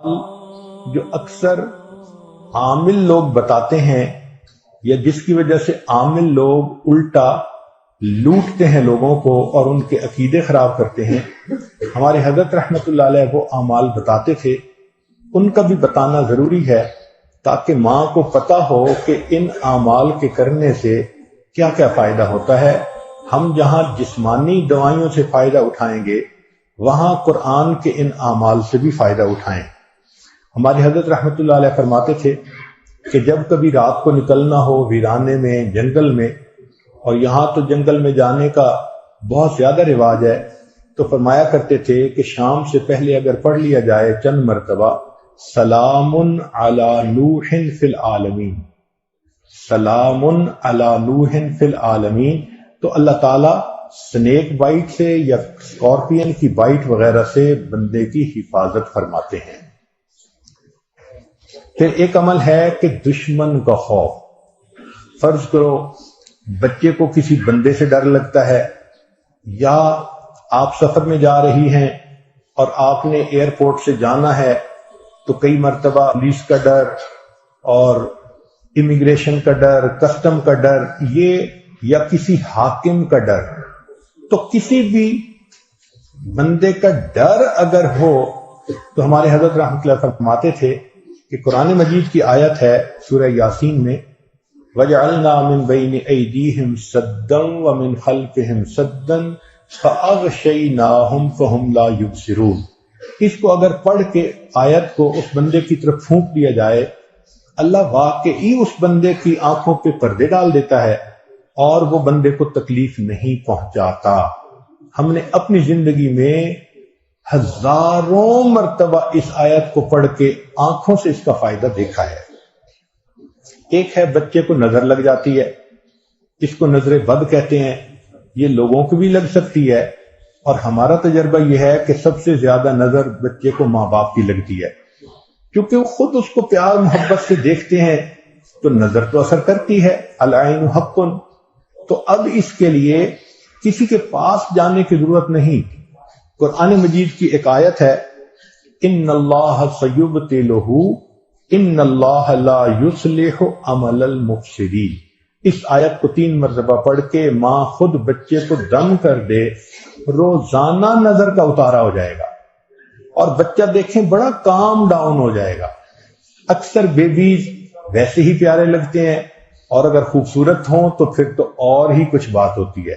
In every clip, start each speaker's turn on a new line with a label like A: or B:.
A: جو اکثر عامل لوگ بتاتے ہیں یا جس کی وجہ سے عامل لوگ الٹا لوٹتے ہیں لوگوں کو اور ان کے عقیدے خراب کرتے ہیں، ہمارے حضرت رحمت اللہ علیہ وہ اعمال بتاتے تھے، ان کا بھی بتانا ضروری ہے تاکہ ماں کو پتہ ہو کہ ان اعمال کے کرنے سے کیا کیا فائدہ ہوتا ہے۔ ہم جہاں جسمانی دوائیوں سے فائدہ اٹھائیں گے وہاں قرآن کے ان اعمال سے بھی فائدہ اٹھائیں۔ ہمارے حضرت رحمت اللہ علیہ فرماتے تھے کہ جب کبھی رات کو نکلنا ہو ویرانے میں، جنگل میں، اور یہاں تو جنگل میں جانے کا بہت زیادہ رواج ہے، تو فرمایا کرتے تھے کہ شام سے پہلے اگر پڑھ لیا جائے چند مرتبہ سلام علی نوح فی العالمین، سلام علی نوح فی العالمین، تو اللہ تعالیٰ سنیک بائٹ سے یا اسکارپین کی بائٹ وغیرہ سے بندے کی حفاظت فرماتے ہیں۔ پھر ایک عمل ہے کہ دشمن کا خوف۔ فرض کرو بچے کو کسی بندے سے ڈر لگتا ہے، یا آپ سفر میں جا رہی ہیں اور آپ نے ایئرپورٹ سے جانا ہے تو کئی مرتبہ پولیس کا ڈر اور امیگریشن کا ڈر، کسٹم کا ڈر، یہ یا کسی حاکم کا ڈر، تو کسی بھی بندے کا ڈر اگر ہو تو ہمارے حضرت رحمۃ اللہ فرماتے تھے کہ قرآن مجید کی آیت ہے سورہ یاسین میں وَجَعَلْنَا مِن بَيْنِ أَيْدِيهِمْ سَدًّا وَمِنْ خَلْفِهِمْ سَدًّا فَأَغْشَيْنَاهُمْ فَهُمْ لَا يُبْصِرُونَ۔ اس کو اگر پڑھ کے آیت کو اس بندے کی طرف پھونک دیا جائے، اللہ واقعی اس بندے کی آنکھوں پہ پردے ڈال دیتا ہے اور وہ بندے کو تکلیف نہیں پہنچاتا۔ ہم نے اپنی زندگی میں ہزاروں مرتبہ اس آیت کو پڑھ کے آنکھوں سے اس کا فائدہ دیکھا ہے۔ ایک ہے بچے کو نظر لگ جاتی ہے، اس کو نظر بد کہتے ہیں، یہ لوگوں کو بھی لگ سکتی ہے، اور ہمارا تجربہ یہ ہے کہ سب سے زیادہ نظر بچے کو ماں باپ کی لگتی ہے، کیونکہ وہ خود اس کو پیار محبت سے دیکھتے ہیں تو نظر تو اثر کرتی ہے، العین حق۔ تو اب اس کے لیے کسی کے پاس جانے کی ضرورت نہیں۔ قرآن مجید کی ایک آیت ہے ان اللہ سیبطلہ ان اللہ لا یصلح عمل المفسدین۔ اس آیت کو 3 مرتبہ پڑھ کے ماں خود بچے کو دم کر دے، روزانہ نظر کا اتارا ہو جائے گا اور بچہ دیکھیں بڑا کام ڈاؤن ہو جائے گا۔ اکثر بیبیز ویسے ہی پیارے لگتے ہیں اور اگر خوبصورت ہوں تو پھر تو اور ہی کچھ بات ہوتی ہے۔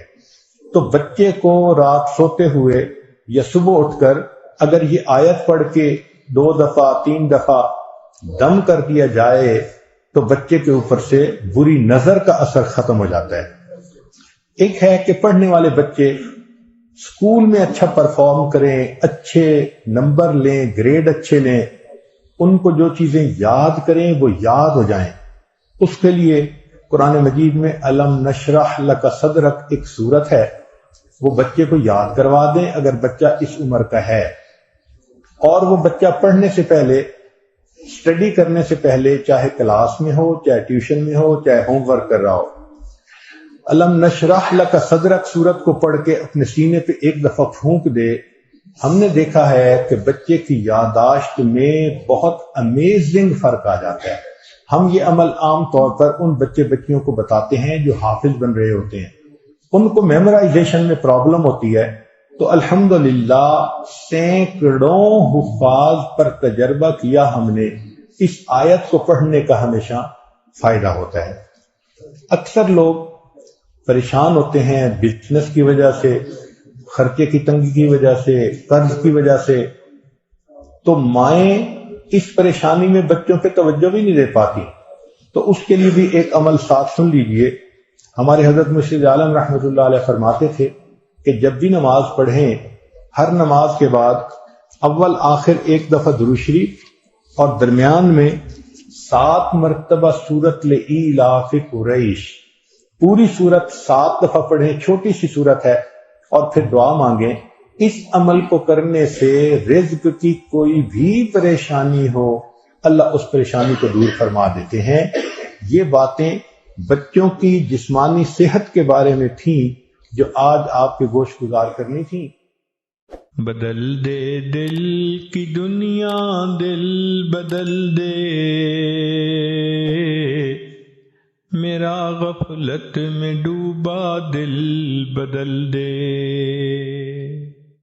A: تو بچے کو رات سوتے ہوئے یا صبح اٹھ کر اگر یہ آیت پڑھ کے 2 دفعہ 3 دفعہ دم کر دیا جائے تو بچے کے اوپر سے بری نظر کا اثر ختم ہو جاتا ہے۔ ایک ہے کہ پڑھنے والے بچے اسکول میں اچھا پرفارم کریں، اچھے نمبر لیں، گریڈ اچھے لیں، ان کو جو چیزیں یاد کریں وہ یاد ہو جائیں۔ اس کے لیے قرآن مجید میں الم نشرح لک صدرک ایک سورت ہے، وہ بچے کو یاد کروا دیں اگر بچہ اس عمر کا ہے، اور وہ بچہ پڑھنے سے پہلے، اسٹڈی کرنے سے پہلے، چاہے کلاس میں ہو، چاہے ٹیوشن میں ہو، چاہے ہوم ورک کر رہا ہو، الم نشرح لک صدرک سورت کو پڑھ کے اپنے سینے پہ ایک دفعہ پھونک دے۔ ہم نے دیکھا ہے کہ بچے کی یادداشت میں بہت امیزنگ فرق آ جاتا ہے۔ ہم یہ عمل عام طور پر ان بچیوں کو بتاتے ہیں جو حافظ بن رہے ہوتے ہیں، ان کو میمورائزیشن میں پرابلم ہوتی ہے، تو الحمدللہ سینکڑوں حفاظ پر تجربہ کیا ہم نے، اس آیت کو پڑھنے کا ہمیشہ فائدہ ہوتا ہے۔ اکثر لوگ پریشان ہوتے ہیں بزنس کی وجہ سے، خرچے کی تنگی کی وجہ سے، قرض کی وجہ سے، تو مائیں اس پریشانی میں بچوں پہ توجہ بھی نہیں دے پاتی۔ تو اس کے لیے بھی ایک عمل ساتھ سن لیجئے۔ ہمارے حضرت مرشد عالم رحمۃ اللہ علیہ فرماتے تھے کہ جب بھی نماز پڑھیں، ہر نماز کے بعد اول آخر ایک دفعہ درود شریف اور درمیان میں 7 مرتبہ سورۃ لإیلاف قریش، پوری سورت 7 دفعہ پڑھیں، چھوٹی سی سورت ہے، اور پھر دعا مانگیں۔ اس عمل کو کرنے سے رزق کی کوئی بھی پریشانی ہو اللہ اس پریشانی کو دور فرما دیتے ہیں۔ یہ باتیں بچوں کی جسمانی صحت کے بارے میں تھیں جو آج آپ کے گوش گزار کرنی تھیں۔ بدل دے دل کی دنیا، دل بدل دے، میرا غفلت میں ڈوبا دل بدل دے۔